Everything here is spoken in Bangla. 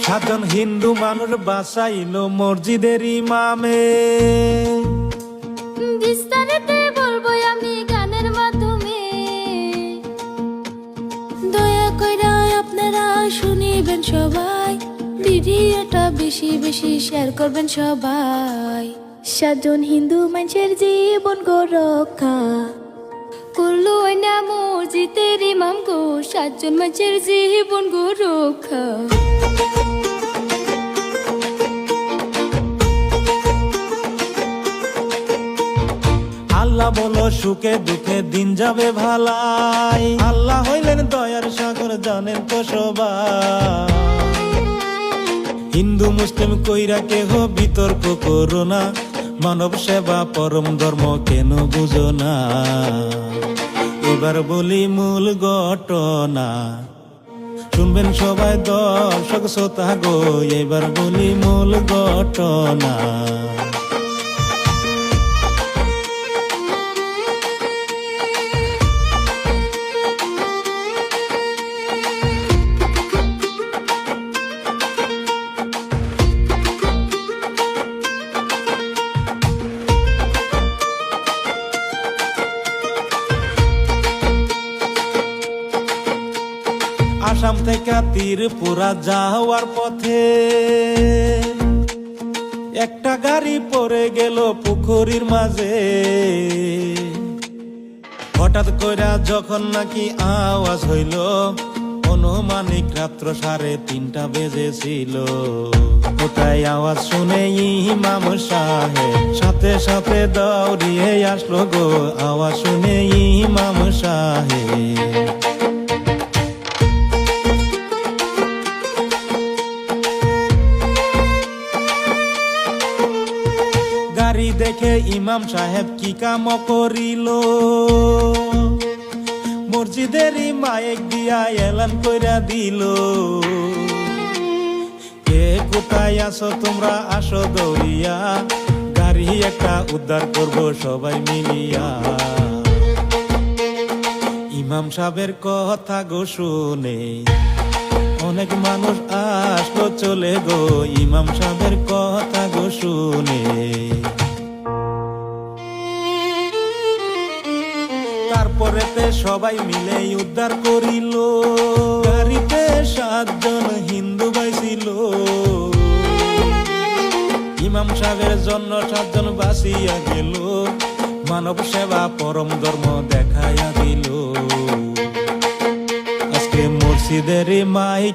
সাতজন হিন্দু মানুষ বাঁচাইলো মসজিদের ইমামে। বিস্তারিত বলবো আমি গানের মাধ্যমে। দয়া কইরা আপনারা শুনিবেন সবাই, ভিডিওটা বেশি বেশি শেয়ার করবেন সবাই। সাতজন হিন্দু মানুষের জীবন গো রক্ষা করলো না মসজিদের ইমাম গো, সাতজন মানুষের জীবন গো রক্ষা। আল্লাহ বলো সুখে দুঃখে দিন যাবে ভালাই, আল্লাহ হইলেন দয়ার সাগর জানেন তো সবাই। হিন্দু মুসলিম কইরা কেহ বিতর্ক করো না, মানব সেবা পরম ধর্ম কেন বুঝো না। এবার বলি মূল ঘটনা, শুনবেন সবাই দর্শক শ্রোতা গো, এবার বলি মূল ঘটনা। আসাম থেকে ত্রিপুরা যাওয়ার পথে একটা গাড়ি পড়ে গেল পুকুরির মাঝে। হঠাৎ কইরা যখন নাকি আওয়াজ হইল, অনুমানিক রাত্র 3:30 বেজেছিল। কোথায় আওয়াজ শুনে ইমাম সাহেব সাথে সাথে দৌড়িয়ে আসলো গো, আওয়াজ শুনে ইমাম সাহেব। গাড়ি দেখে ইমাম সাহেব কি কাম করিল, মসজিদের মাইক দিয়া এলান কইরা দিল, কে কোথায় আসো তোমরা আসো দৌড়িয়া, গাড়ি একটা উদ্ধার করব সবাই মিলিয়া। ইমাম সাহেবের কথা গো শুনে অনেক মানুষ আসলো চলে গো, ইমাম সাহেবের কথা গো শুনে। তারপরেতে সবাই মিলে উদ্ধার করিল, গাড়িতে 7 জন হিন্দু ভাই ছিল। ইমাম সাহেবের জন্য 7 জন বাঁচিয়া গেল, মানব সেবা পরম ধর্ম দেখাইয়া দিল। আজকে মসজিদের মাইক